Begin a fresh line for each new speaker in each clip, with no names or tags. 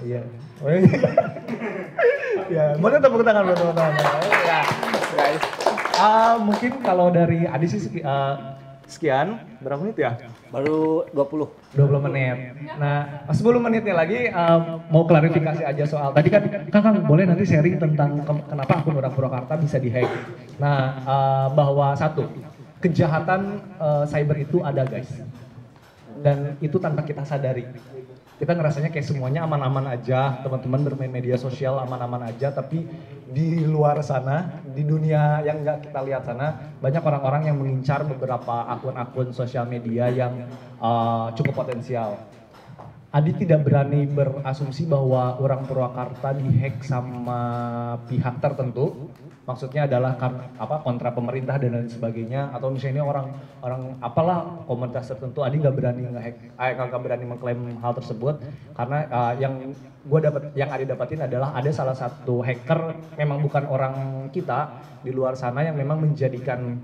Iya. Ya, boleh tepuk tangan buat teman-teman. Ya, guys. Mungkin kalau dari Adi sih sekian, berapa menit ya?
Baru 20.
20 menit. Nah, 10 menitnya lagi mau klarifikasi aja soal tadi kan Kang boleh nanti sharing tentang kenapa akun orang Purwakarta bisa dihack. Nah, bahwa satu, kejahatan cyber itu ada guys. Dan itu tanpa kita sadari. Kita ngerasanya kayak semuanya aman-aman aja, teman-teman bermain media sosial aman-aman aja, tapi di luar sana, di dunia yang nggak kita lihat sana, banyak orang-orang yang mengincar beberapa akun-akun sosial media yang cukup potensial. Adi tidak berani berasumsi bahwa orang Purwakarta dihack sama pihak tertentu. Maksudnya adalah kontra pemerintah dan lain sebagainya, atau misalnya orang apalah komunitas tertentu. Adi nggak berani nggak berani mengklaim hal tersebut karena yang Adi dapatin adalah ada salah satu hacker memang bukan orang kita di luar sana yang memang menjadikan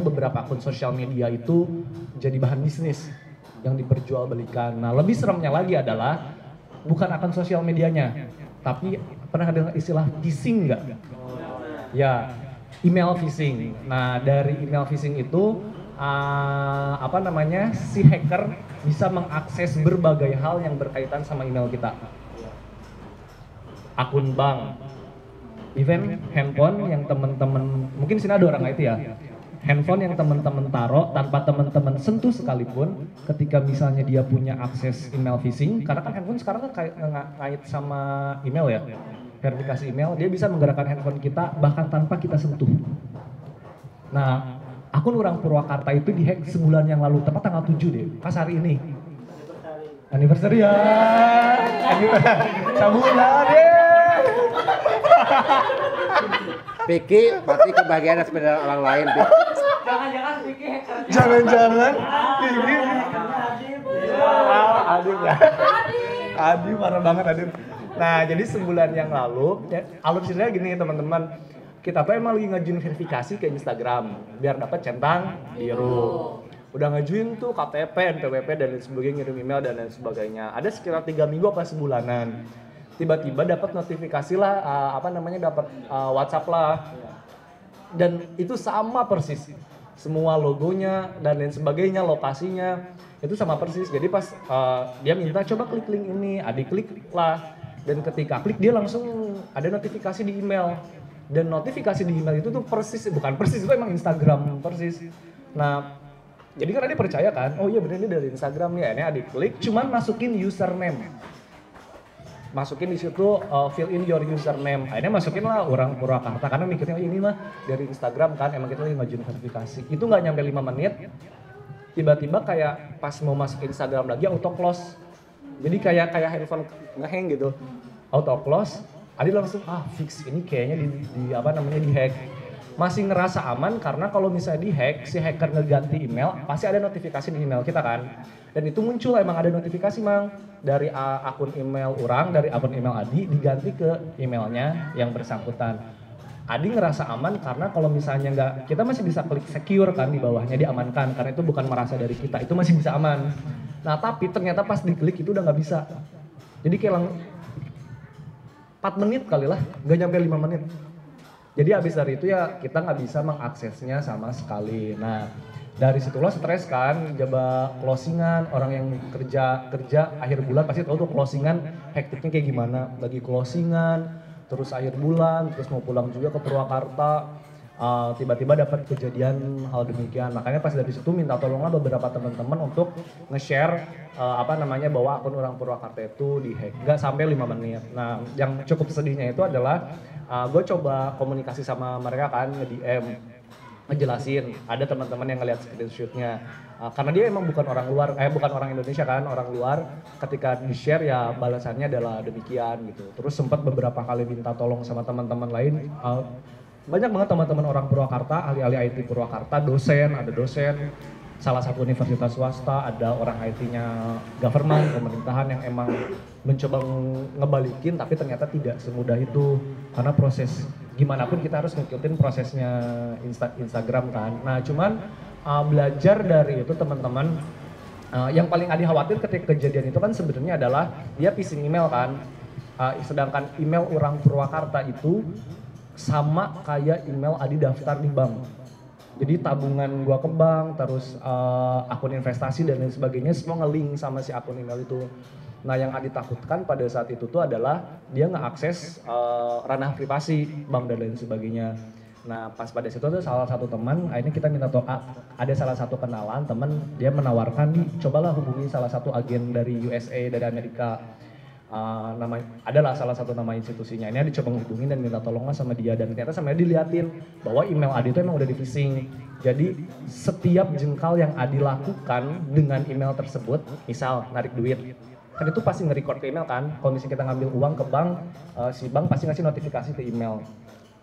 beberapa akun sosial media itu jadi bahan bisnis yang diperjualbelikan. Nah, lebih seremnya lagi adalah bukan akun sosial medianya, tapi pernah dengar istilah phishing nggak? Ya, email phishing. Nah, dari email phishing itu si hacker bisa mengakses berbagai hal yang berkaitan sama email kita. Akun bank, even handphone yang teman-teman, mungkin sini ada orang IT ya. Handphone yang teman-teman taruh tanpa teman-teman sentuh sekalipun, ketika misalnya dia punya akses email phishing, karena kan handphone sekarang kan kait sama email ya. Verifikasi email, dia bisa menggerakkan handphone kita bahkan tanpa kita sentuh. Nah, akun orang Purwakarta itu dihack sebulan yang lalu, tepat tanggal 7 deh, pas hari ini. Anniversary ya. Sebulan deh.
Piki, pasti kebahagiaan sepeda orang lain.
Jangan-jangan Piki hacker.
Jangan-jangan Piki. Adib ya. Adib parah banget Adib. Nah, jadi sebulan yang lalu, alur ceritanya gini teman-teman, kita tuh emang lagi ngajuin verifikasi ke Instagram, biar dapat centang biru. Udah ngajuin tuh KTP, NPWP dan lain sebagainya, ngirim email dan lain sebagainya. Ada sekitar 3 minggu apa sebulanan. Tiba-tiba dapat notifikasi lah, dapat WhatsApp lah. Dan itu sama persis. Semua logonya dan lain sebagainya, lokasinya, itu sama persis. Jadi pas dia minta coba klik link ini, Adi klik lah. Dan ketika klik dia langsung ada notifikasi di email. Dan notifikasi di email itu tuh bukan persis, itu emang Instagram persis. Nah, jadi kan Adi percaya kan, oh iya bener ini dari Instagram nih, ini Adi klik, cuman masukin username. Masukin di situ fill in your username. Akhirnya masukin lah orang Purwakarta karena mikirnya oh ini mah dari Instagram kan, emang kita lagi ngajuin verifikasi. Itu nggak nyampe 5 menit, tiba-tiba kayak pas mau masuk Instagram lagi auto close. Jadi kayak handphone ngehang gitu, auto close. Adi langsung fix ini kayaknya di hack. Masih ngerasa aman karena kalau misalnya di hack, si hacker ngeganti email pasti ada notifikasi di email kita kan. Dan itu muncul emang ada notifikasi mang dari akun email orang, dari akun email Adi diganti ke emailnya yang bersangkutan. Adi ngerasa aman karena kalau misalnya nggak, kita masih bisa klik secure kan di bawahnya diamankan karena itu bukan merasa dari kita, itu masih bisa aman. Nah tapi ternyata pas diklik itu udah nggak bisa. Jadi kayak 4 menit kali lah, nggak nyampe 5 menit. Jadi abis dari itu ya kita nggak bisa mengaksesnya sama sekali. Nah dari situlah stres kan, coba closingan, orang yang kerja akhir bulan pasti tahu tuh closingan hektiknya kayak gimana. Lagi closingan, terus akhir bulan, terus mau pulang juga ke Purwakarta. Tiba-tiba dapat kejadian hal demikian. Makanya pas dari situ minta tolonglah beberapa teman-teman untuk nge-share bahwa akun orang Purwakarta itu dihack. Nggak sampai 5 menit. Nah, yang cukup sedihnya itu adalah gue coba komunikasi sama mereka kan, nge-DM, ngejelasin. Ada teman-teman yang ngeliat screenshotnya. Karena dia emang bukan orang Indonesia kan, orang luar. Ketika di-share ya balasannya adalah demikian gitu. Terus sempat beberapa kali minta tolong sama teman-teman lain. Banyak banget teman-teman orang Purwakarta, ahli-ahli IT Purwakarta, ada dosen, salah satu universitas swasta, ada orang IT-nya government, pemerintahan yang emang mencoba ngebalikin, tapi ternyata tidak semudah itu. Karena proses, gimana pun kita harus ngikutin prosesnya Instagram kan. Nah cuman belajar dari itu teman-teman, Yang paling Adi khawatir ketika kejadian itu kan sebenarnya adalah dia phishing email kan. Sedangkan email orang Purwakarta itu sama kayak email Adi daftar di bank. Jadi tabungan gua ke bank, terus akun investasi dan lain sebagainya semua nge-link sama si akun email itu. Nah yang Adi takutkan pada saat itu tuh adalah dia nge-akses ranah privasi bank dan lain sebagainya. Nah pas pada situ tuh salah satu teman, akhirnya kita minta ada salah satu kenalan teman, dia menawarkan nih cobalah hubungi salah satu agen dari USA, dari Amerika. Adalah salah satu nama institusinya. Ini Adi coba menghubungi dan minta tolonglah sama dia, dan ternyata sama dia diliatin bahwa email Adi itu emang udah di phishing. Jadi setiap jengkal yang Adi lakukan dengan email tersebut, misal narik duit, kan itu pasti nge-record ke email kan. Kalau misalnya kita ngambil uang ke bank, si bank pasti ngasih notifikasi ke email.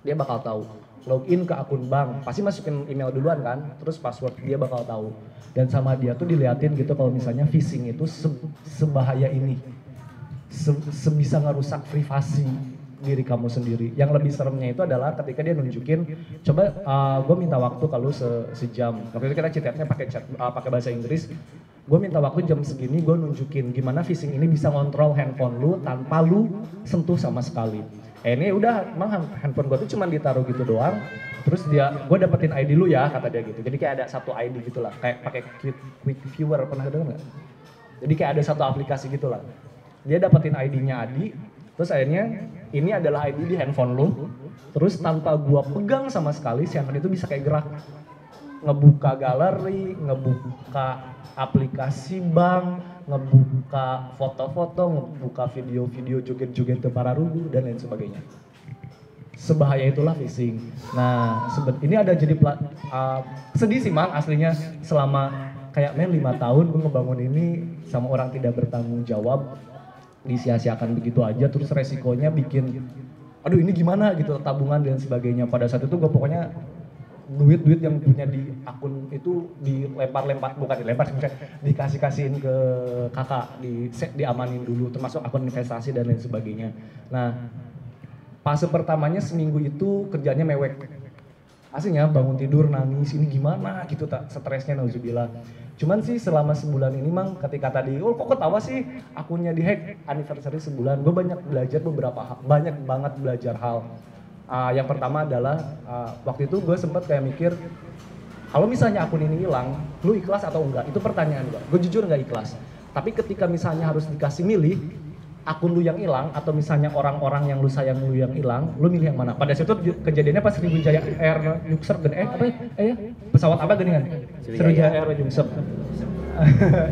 Dia bakal tahu. Login ke akun bank, pasti masukin email duluan kan, terus password dia bakal tahu. Dan sama dia tuh diliatin gitu kalau misalnya phishing itu sebahaya ini. Sebisa ngerusak privasi diri kamu sendiri. Yang lebih seremnya itu adalah ketika dia nunjukin, coba gue minta waktu kalau sejam. Waktu itu kita chatnya pakai bahasa Inggris. Gue minta waktu jam segini, gue nunjukin gimana phishing ini bisa ngontrol handphone lu tanpa lu sentuh sama sekali. Ini udah, emang handphone gue tuh cuma ditaruh gitu doang. Terus gue dapetin ID lu ya, kata dia gitu. Jadi kayak ada satu ID gitu lah, kayak pakai quick viewer, pernah denger nggak? Jadi kayak ada satu aplikasi gitu lah. Dia dapetin ID-nya Adi, terus akhirnya ini adalah ID di handphone lu. Terus tanpa gua pegang sama sekali, si handphone itu bisa kayak gerak. Ngebuka galeri, ngebuka aplikasi bank, ngebuka foto-foto, ngebuka video-video joget-joget ke para rugu dan lain sebagainya. Sebahaya itulah phishing. Nah, ini ada jadi sedih sih Mang aslinya, selama kayak 5 tahun gue ngebangun ini sama orang tidak bertanggung jawab, disia-siakan begitu aja, terus resikonya bikin aduh ini gimana gitu, tabungan dan sebagainya. Pada saat itu gue pokoknya duit yang punya di akun itu dilempar-lempar, bukan dilempar, dikasih-kasihin ke kakak, diamanin dulu, termasuk akun investasi dan lain sebagainya. Nah, fase pertamanya seminggu itu kerjanya mewek. Aslinya bangun tidur nangis, ini gimana gitu, stresnya nauzubillah. Cuman sih selama sebulan ini Mang, ketika tadi, kok ketawa sih akunnya dihack anniversary sebulan, gue banyak belajar banyak banget belajar hal. Yang pertama adalah waktu itu gue sempat kayak mikir, kalau misalnya akun ini hilang, lu ikhlas atau enggak? Itu pertanyaan gue. Gue jujur nggak ikhlas. Tapi ketika misalnya harus dikasih milih, akun lu yang hilang atau misalnya orang-orang yang lu sayang lu yang hilang, lu milih yang mana? Pada saat itu kejadiannya pas Sriwijaya Air Yuksep dan pesawat apa geningan? Sriwijaya Air Yuksep.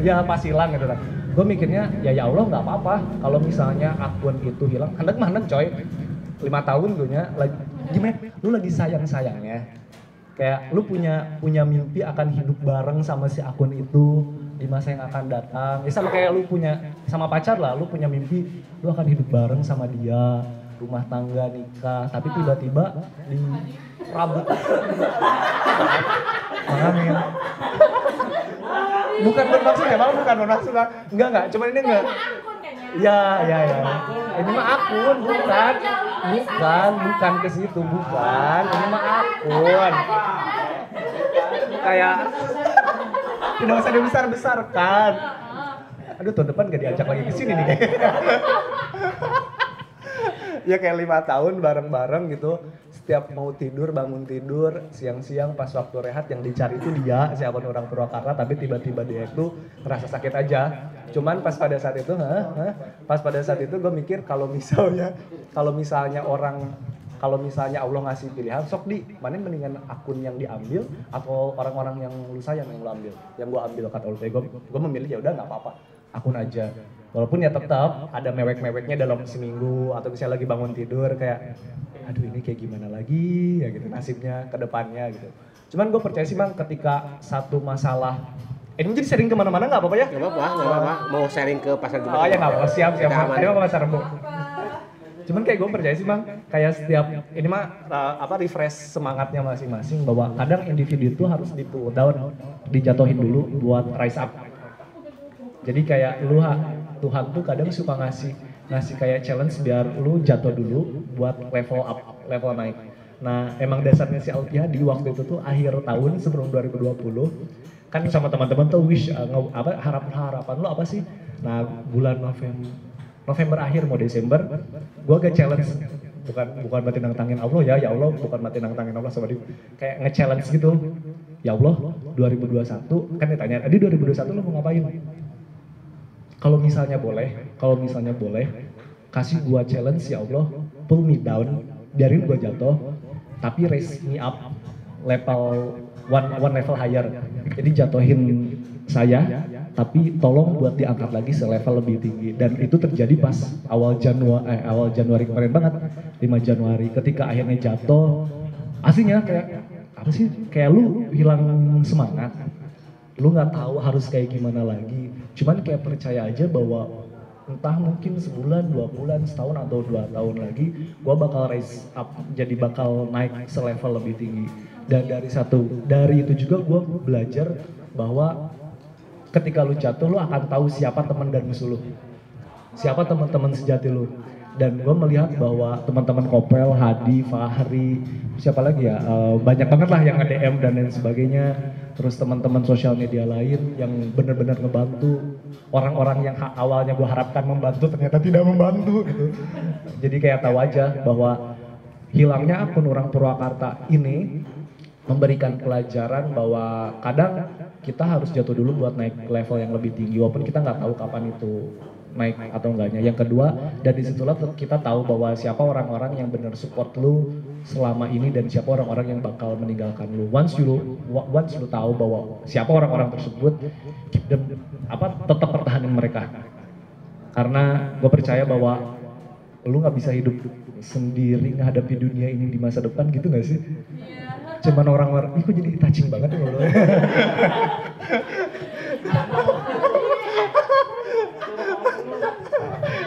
Ya pas hilang gitu kan. Gue mikirnya ya Allah nggak apa-apa kalau misalnya akun itu hilang. Handek coy. 5 tahun gue nya lagi gimana? Lu lagi sayang-sayangnya. Kayak lu punya mimpi akan hidup bareng sama si akun itu di masa yang akan datang. Ya sama kayak lu punya sama pacar lah, lu punya mimpi lu akan hidup bareng sama dia, rumah tangga, nikah, tapi tiba-tiba di rabut. Makanya bukan bermaksud ya, malah bukan bermaksud. Enggak, cuman ini enggak. Ya. Ini mah akun, bukan ke situ, bukan. Ini mah akun. Kayak tidak usah dibesar-besarkan. Aduh, tahun depan gak diajak lagi ke sini nih kayaknya. Ya kayak 5 tahun bareng-bareng gitu. Setiap mau tidur, bangun tidur, siang-siang pas waktu rehat yang dicari itu dia, si akun orang Purwakarta, tapi tiba-tiba dia itu ngerasa sakit aja. Cuman pas pada saat itu, gue mikir kalau misalnya Allah ngasih pilihan, sok mana mendingan akun yang diambil atau orang-orang yang lu sayang yang lu ambil, yang gue ambil kata lu. Gue memilih ya udah nggak apa-apa, akun aja. Walaupun ya tetap ada mewek-meweknya dalam seminggu atau misalnya lagi bangun tidur kayak, aduh ini kayak gimana lagi ya gitu nasibnya ke depannya gitu. Cuman gue percaya sih Mang, ketika satu masalah, ini jadi sharing kemana-mana nggak apa-apa ya?
Nggak apa-apa, mau sharing ke pasar Jumat.
Oh ya nggak apa-apa, siap. Ini mah pasar Rebo. Cuman kayak gue percaya sih Mang, kayak setiap, ini mah refresh semangatnya masing-masing bahwa kadang individu itu harus di pull down, dijatuhin dulu buat rise up. Jadi kayak Tuhan tuh kadang suka ngasih kayak challenge biar lu jatuh dulu buat level naik. Nah emang dasarnya si Altia di waktu itu tuh akhir tahun sebelum 2020, kan sama teman-teman tuh wish harapan lo apa sih? Nah bulan November akhir mau Desember, gue agak challenge, bukan berarti nantangin Allah ya Allah bukan berarti nantangin Allah sama dia, kayak nge-challenge gitu. Ya Allah 2021 kan ditanya, di 2021 lo mau ngapain? Kalau misalnya boleh, kasih gua challenge ya Allah, pull me down, biarin gua jatuh, tapi raise me up level one level higher. Jadi jatuhin saya, tapi tolong buat diangkat lagi selevel lebih tinggi. Dan itu terjadi pas awal Januari kemarin banget, 5 Januari ketika akhirnya jatuh. Aslinya kayak apa sih? Kayak lu hilang semangat. Lu nggak tahu harus kayak gimana lagi. Cuman kayak percaya aja bahwa entah mungkin sebulan, 2 bulan, setahun atau 2 tahun lagi, gua bakal raise up, jadi bakal naik selevel lebih tinggi. Dan dari itu juga gua belajar bahwa ketika lu jatuh, lu akan tahu siapa teman dan musuh lu, siapa teman-teman sejati lu. Dan gue melihat bahwa teman-teman Kopel, Hadi, Fahri, siapa lagi ya, banyak banget lah yang nge-DM dan lain sebagainya. Terus teman-teman sosial media lain yang benar-benar ngebantu. Orang-orang yang awalnya gue harapkan membantu ternyata tidak membantu gitu. Jadi kayak tahu aja bahwa hilangnya akun orang Purwakarta ini memberikan pelajaran bahwa kadang kita harus jatuh dulu buat naik level yang lebih tinggi, walaupun kita nggak tahu kapan itu naik atau enggaknya. Yang kedua, dari situlah kita tahu bahwa siapa orang-orang yang benar support lu selama ini dan siapa orang-orang yang bakal meninggalkan lu. Once lu tahu bahwa siapa orang-orang tersebut, keep them, tetap pertahanin mereka. Karena gue percaya bahwa lu nggak bisa hidup sendiri menghadapi dunia ini di masa depan, gitu nggak sih? Cuman orang-orang, kok jadi touching banget ya lo.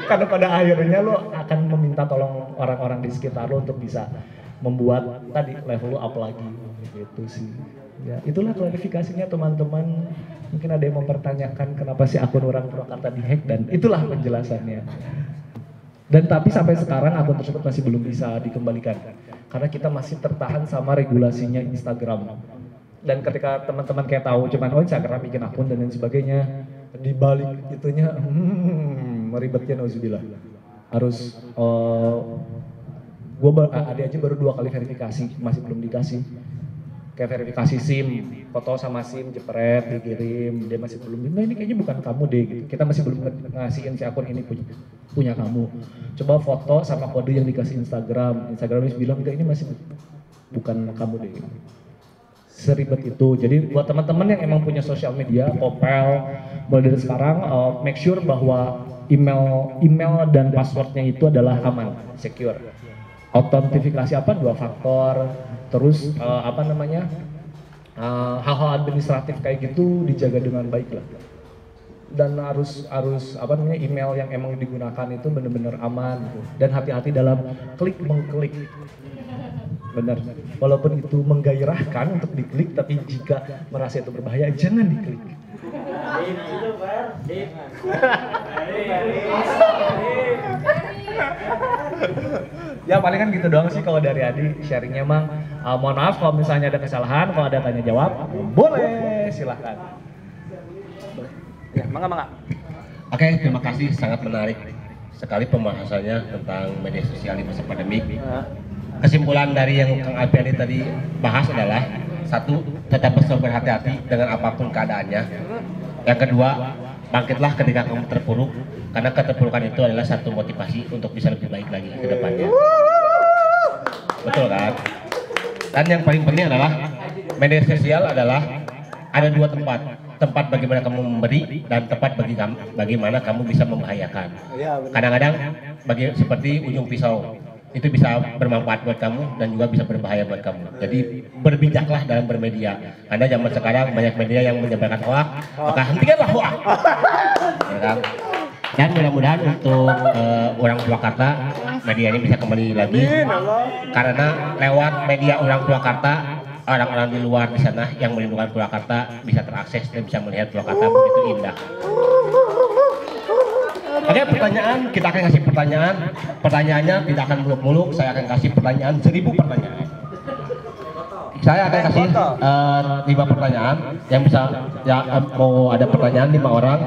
Karena pada akhirnya lo akan meminta tolong orang-orang di sekitar lo untuk bisa membuat tadi level lo up lagi, gitu sih. Ya, itulah klarifikasinya teman-teman. Mungkin ada yang mempertanyakan kenapa sih akun orang Purwakarta dihack, dan itulah penjelasannya. Dan tapi sampai sekarang akun tersebut masih belum bisa dikembalikan karena kita masih tertahan sama regulasinya Instagram. Dan ketika teman-teman kayak tahu cuman Instagram bikin akun dan lain sebagainya, di balik itunya meribetnya nauzubillah. Harus ada aja baru 2 kali verifikasi masih belum dikasih. Kayak verifikasi SIM, foto sama SIM jepret dikirim, dia masih belum, nah ini kayaknya bukan kamu deh gitu. Kita masih belum ngasihin si akun ini punya kamu. Coba foto sama kode yang dikasih Instagram bilang enggak, ini masih bukan kamu deh. Seribet itu. Jadi buat teman-teman yang emang punya sosial media, Kopel, mulai dari sekarang make sure bahwa email dan passwordnya itu adalah aman, secure. Autentifikasi 2 faktor, terus hal-hal administratif kayak gitu dijaga dengan baik lah. Dan harus email yang emang digunakan itu benar-benar aman gitu. Dan hati-hati dalam mengklik. Benar. Walaupun itu menggairahkan untuk diklik, tapi jika merasa itu berbahaya jangan diklik. Ya paling kan gitu doang sih kalau dari Adi sharingnya, Mang. Mohon maaf kalau misalnya ada kesalahan, kalau ada tanya jawab boleh, silahkan.
Ya, mangga. Oke, terima kasih, sangat menarik sekali pembahasannya tentang media sosial di masa pandemi. Kesimpulan dari yang Kang Alfiani tadi bahas adalah 1, tetap berhati-hati dengan apapun keadaannya. Yang kedua, bangkitlah ketika kamu terpuruk, karena keterpurukan itu adalah satu motivasi untuk bisa lebih baik lagi ke depannya. Betul kan? Dan yang paling penting adalah media sosial adalah ada 2 tempat bagaimana kamu memberi dan tempat bagaimana kamu bisa membahayakan. Kadang-kadang seperti ujung pisau, itu bisa bermanfaat buat kamu dan juga bisa berbahaya buat kamu. Jadi berbijaklah dalam bermedia. Karena zaman sekarang banyak media yang menyebarkan hoax, maka hentikanlah hoax. Ya kan? Dan mudah-mudahan untuk orang Purwakarta media ini bisa kembali lagi. Karena lewat media orang Purwakarta, orang-orang di luar di sana yang melindungi Purwakarta bisa terakses dan bisa melihat Purwakarta begitu indah. Oke, pertanyaan, kita akan kasih pertanyaan. Pertanyaannya tidak akan muluk-muluk, saya akan kasih pertanyaan 1000 pertanyaan. saya akan kasih 5 pertanyaan yang bisa mau ada pertanyaan 5 orang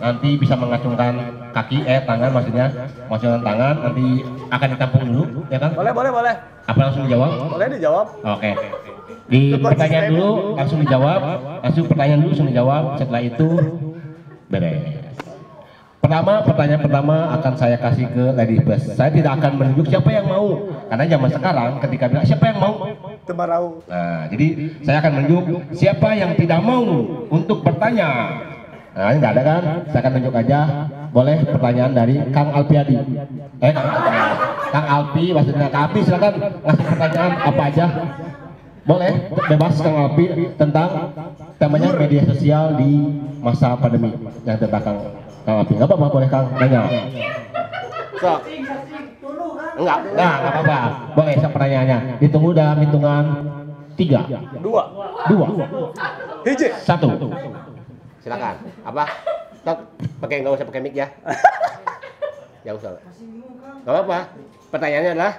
nanti bisa mengacungkan kaki tangan maksudnya mengacungkan tangan nanti akan ditampung dulu ya kan?
Boleh.
Apa langsung dijawab?
Boleh dijawab.
Oke. Di pertanyaan dulu langsung dijawab, pertanyaan dulu langsung dijawab, setelah itu beres. Pertanyaan pertama akan saya kasih ke Lady Plus. Saya tidak akan menunjuk siapa yang mau, karena zaman sekarang ketika bilang siapa yang mau,
Temarau.
nah jadi saya akan menunjuk siapa yang tidak mau untuk bertanya. Nah ini nggak ada kan? Saya akan tunjuk aja. Boleh pertanyaan dari Kang Alpiadi. Kang Alpi, maksudnya Kang Alpi silakan ngasih pertanyaan apa aja. Boleh, bebas Kang Alpi tentang temanya media sosial di masa pandemi yang tentang Kang Alpi. Nggak apa-apa, boleh Kang tanya. So. Enggak apa-apa. Boleh pertanyaannya. Ditunggu dalam hitungan 3, 2, 1. Silakan. Apa? Nggak usah pakai mic ya. Nggak usah. Nggak apa-apa. Pertanyaannya adalah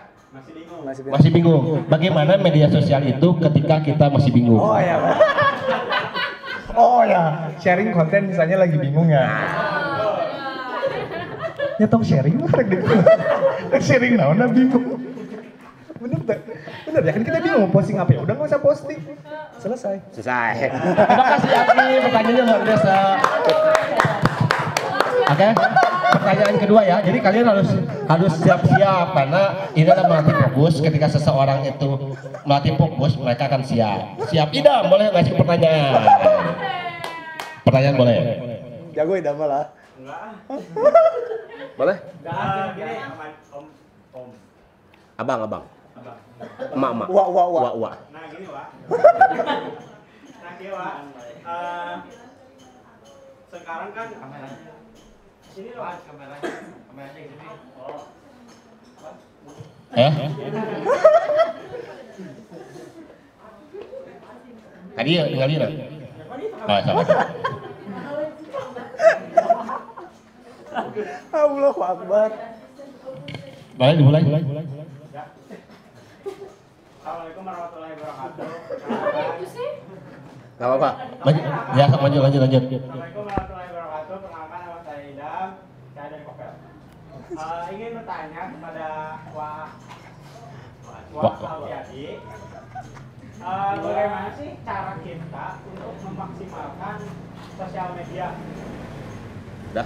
masih bingung. Bagaimana media sosial itu ketika kita masih bingung?
Oh ya, sharing konten misalnya lagi bingung ya. Ya tong sharing lah sharing naon bingung. Bener ya kan kita bingung mau posting apa ya udah nggak usah posting. Selesai.
Terima kasih Aki, pertanyaannya luar biasa. Oke, pertanyaan kedua ya. Jadi kalian harus siap-siap karena ini adalah melatih fokus. Ketika seseorang itu melatih fokus, mereka akan siap. Idam, boleh ngasih pertanyaan? Pertanyaan boleh?
Jago Idam lah.
Boleh?
Gini, om.
Abang. Emak.
Wah.
Nah gini Wak. Sekarang kan sini loh kameranya di sini.
Tadi ya tinggal dia. Salah.
Allahu Akbar.
Boleh dimulai.
Assalamualaikum warahmatullahi wabarakatuh.
Gak apa-apa. Ya, lanjut.
Assalamualaikum warahmatullahi wabarakatuh. Perkenalkan nama saya Idam. Saya dari Kopel. Ingin bertanya kepada Wak Alpiadi. Bagaimana sih cara kita untuk memaksimalkan sosial media?
Udah.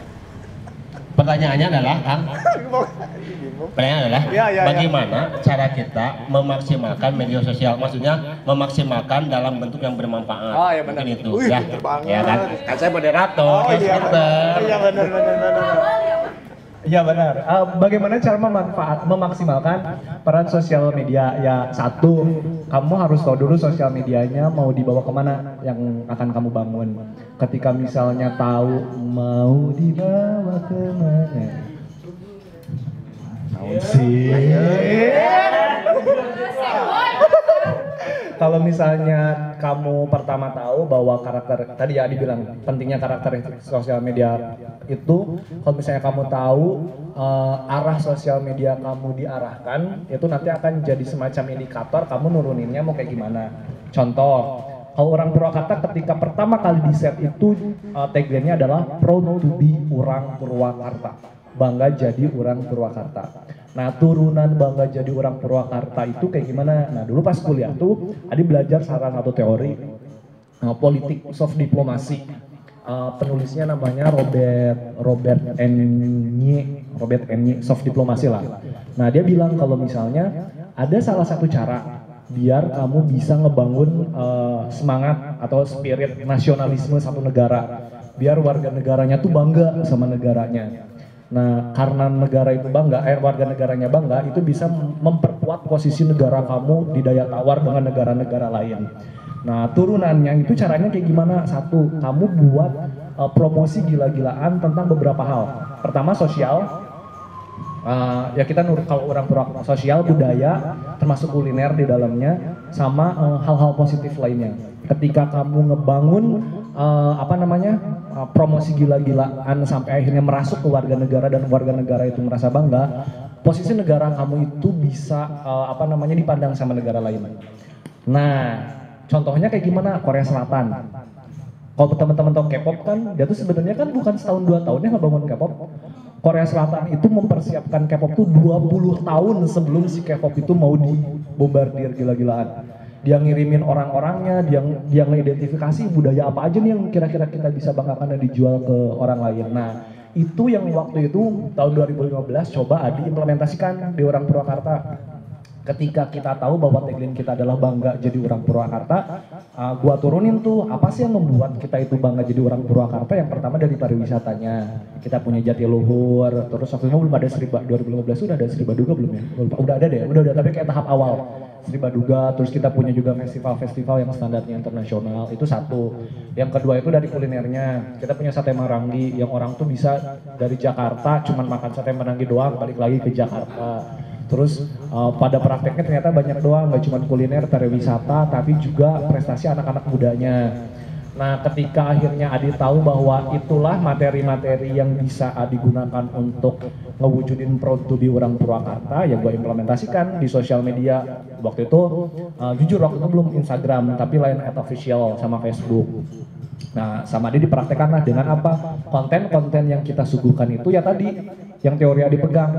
Pertanyaannya adalah, Kang. Pertanyaannya adalah, bagaimana cara kita memaksimalkan media sosial? Maksudnya memaksimalkan dalam bentuk yang bermanfaat.
Oh ya benar.
Mungkin itu.
Ya
kan? Kan saya moderator.
Iya benar. Iya benar. Bagaimana cara memaksimalkan peran sosial media? Ya satu, kamu harus tahu dulu sosial medianya mau dibawa kemana yang akan kamu bangun. Ketika misalnya tahu mau dibawa kemana, tahu sih. Kalau misalnya kamu pertama tahu bahwa karakter tadi ya dibilang pentingnya karakter sosial media itu, kalau misalnya kamu tahu arah sosial media kamu diarahkan, itu nanti akan jadi semacam indikator kamu nuruninnya mau kayak gimana. Contoh, kalau orang Purwakarta ketika pertama kali di set itu tagline-nya adalah proud to be orang Purwakarta, bangga jadi orang Purwakarta. Nah turunan bangga jadi orang Purwakarta itu kayak gimana? Nah dulu pas kuliah tuh Adi belajar salah satu teori politik soft diplomasi. Penulisnya namanya Robert Enye soft diplomasi lah. Nah dia bilang kalau misalnya ada salah satu cara biar kamu bisa ngebangun semangat atau spirit nasionalisme satu negara, biar warga negaranya tuh bangga sama negaranya. Nah, karena negara itu bangga, warga negaranya bangga, itu bisa memperkuat posisi negara kamu di daya tawar dengan negara-negara lain. Nah, turunannya itu caranya kayak gimana? Satu, kamu buat promosi gila-gilaan tentang beberapa hal. Pertama, sosial. Ya kita kalau orang Purwakarta sosial, budaya, termasuk kuliner di dalamnya, sama hal-hal positif lainnya. Ketika kamu ngebangun promosi gila-gilaan sampai akhirnya merasuk ke warga negara dan warga negara itu merasa bangga, posisi negara kamu itu bisa dipandang sama negara lain. Nah, Contohnya kayak gimana? Korea Selatan. Kalau teman-teman tahu K-pop kan, dia tuh sebenarnya kan bukan setahun 2 tahunnya ngebangun K-pop. Korea Selatan itu mempersiapkan K-pop tuh 20 tahun sebelum si K-pop itu mau dibombardir gila-gilaan. Dia ngirimin orang-orangnya, dia ngeidentifikasi budaya apa aja nih yang kira-kira kita bisa banggakan dan dijual ke orang lain. Nah, itu yang waktu itu tahun 2015 coba diimplementasikan di orang Purwakarta. Ketika kita tahu bahwa tagline kita adalah bangga jadi orang Purwakarta, gua turunin tuh apa sih yang membuat kita itu bangga jadi orang Purwakarta. Yang pertama dari pariwisatanya, kita punya Jatiluhur, terus waktu itu belum ada 2015 udah ada Sri Baduga belum ya? Udah ada deh, udah tapi kayak tahap awal Sri Baduga. Terus kita punya juga festival-festival yang standarnya internasional, itu satu. Yang kedua itu dari kulinernya, kita punya sate Marangi yang orang tuh bisa dari Jakarta cuman makan sate Marangi doang balik lagi ke Jakarta. Terus pada prakteknya ternyata banyak doang, nggak cuma kuliner, pariwisata, tapi juga prestasi anak-anak mudanya. Nah, ketika akhirnya Adi tahu bahwa itulah materi-materi yang bisa Adi gunakan untuk ngewujudin Proud to be orang Purwakarta, ya gue implementasikan di sosial media. Waktu itu, jujur waktu itu belum Instagram, tapi lain @official sama Facebook. Nah, sama dia dipraktekkan lah dengan apa? Konten-konten yang kita suguhkan itu ya tadi, yang teori Adi pegang.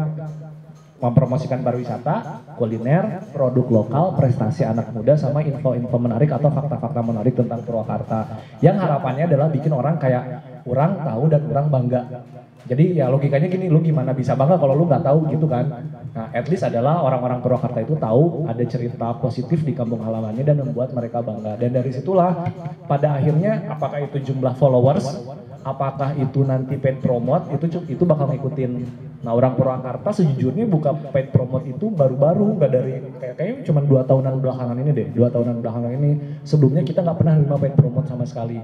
Mempromosikan pariwisata, kuliner, produk lokal, prestasi anak muda, sama info-info menarik atau fakta-fakta menarik tentang Purwakarta. Yang harapannya adalah bikin orang kayak orang tahu dan orang bangga. Jadi ya logikanya gini, lu gimana bisa bangga kalau lu nggak tahu gitu kan? Nah, at least adalah orang-orang Purwakarta itu tahu ada cerita positif di kampung halamannya dan membuat mereka bangga. Dan dari situlah pada akhirnya apakah itu jumlah followers, apakah itu nanti paid promote, itu bakal ngikutin. Nah, orang Purwakarta sejujurnya buka paid promote itu baru-baru, nggak dari kayaknya cuma 2 tahunan belakangan ini deh, 2 tahunan belakangan ini. Sebelumnya kita nggak pernah nerima paid promote sama sekali.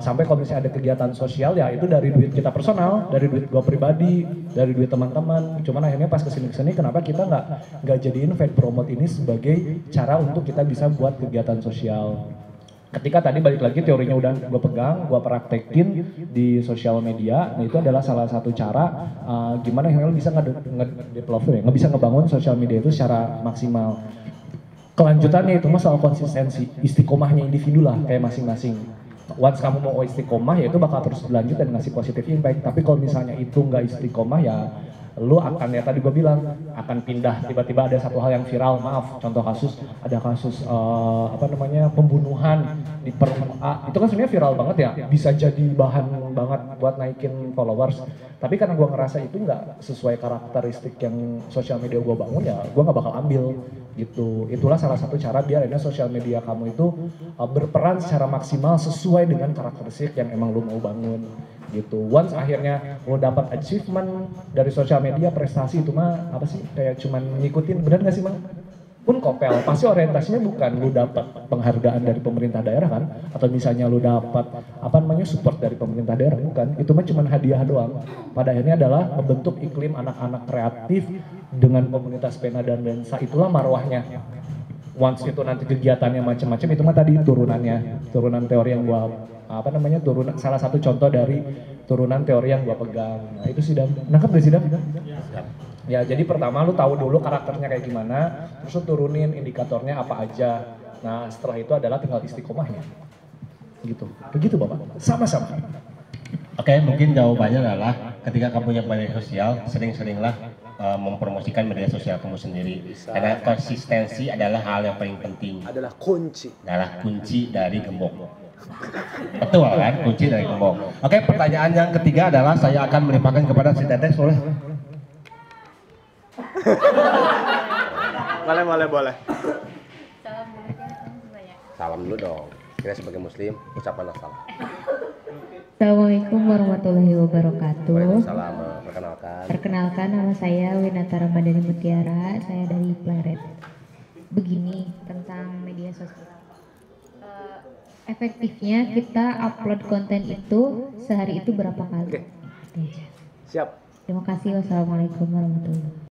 Sampai kalau misalnya ada kegiatan sosial ya itu dari duit kita personal, dari duit gua pribadi, dari duit teman-teman. Cuman akhirnya pas kesini kenapa kita nggak jadiin paid promote ini sebagai cara untuk kita bisa buat kegiatan sosial. Ketika tadi balik lagi teorinya udah gue pegang, gue praktekin di sosial media, nah itu adalah salah satu cara gimana yang bisa nggak bisa ngebangun sosial media itu secara maksimal. Kelanjutannya itu masalah konsistensi, istiqomahnya individu lah kayak masing-masing. Once kamu mau istiqomah ya itu bakal terus berlanjut dan ngasih positif impact. Tapi kalau misalnya itu nggak istiqomah ya lu akan ya tadi gue bilang akan pindah, tiba-tiba ada satu hal yang viral, maaf contoh kasus ada kasus pembunuhan di itu kan sebenarnya viral banget ya, bisa jadi bahan banget buat naikin followers, tapi karena gue ngerasa itu nggak sesuai karakteristik yang sosial media gue bangun ya gue nggak bakal ambil gitu. Itulah salah satu cara biar sosial media kamu itu berperan secara maksimal sesuai dengan karakteristik yang emang lu mau bangun gitu. Once akhirnya lo dapat achievement dari sosial media, prestasi itu mah apa sih kayak cuman ngikutin, benar nggak sih Mang? Pun kopel, pasti orientasinya bukan lo dapat penghargaan dari pemerintah daerah kan, atau misalnya lo dapat support dari pemerintah daerah, bukan, itu mah cuman hadiah doang. Pada akhirnya adalah membentuk iklim anak-anak kreatif dengan komunitas pena dan dansa, itulah marwahnya. Once itu nanti kegiatannya macam-macam, itu mah tadi turunan teori yang gua salah satu contoh dari turunan teori yang gua pegang. Nah itu sih Dam, nangkep gak sih Dam? Ya jadi pertama lu tahu dulu karakternya kayak gimana, terus lu turunin indikatornya apa aja. Nah setelah itu adalah tinggal istiqomahnya. Gitu, begitu Bapak, sama-sama.
Oke, mungkin jawabannya adalah ketika kamu punya media sosial, sering-seringlah mempromosikan media sosial kamu sendiri. Karena konsistensi adalah hal yang paling penting.
Adalah kunci
dari gembok. Betul kan, kunci dari gembok. Oke, pertanyaan yang ketiga adalah saya akan melimpahkan kepada si Tetes, boleh?
Boleh.
Salam dulu dong. Kita sebagai muslim ucapan salam.
Assalamualaikum warahmatullahi wabarakatuh.
Waalaikumsalam.
Perkenalkan, nama saya Winata Ramadhani Mutiara, saya dari Pleret. Begini tentang media sosial. Efektifnya kita upload konten itu sehari itu berapa kali?
Oke. Siap.
Terima kasih. Wassalamualaikum warahmatullahi wabarakatuh.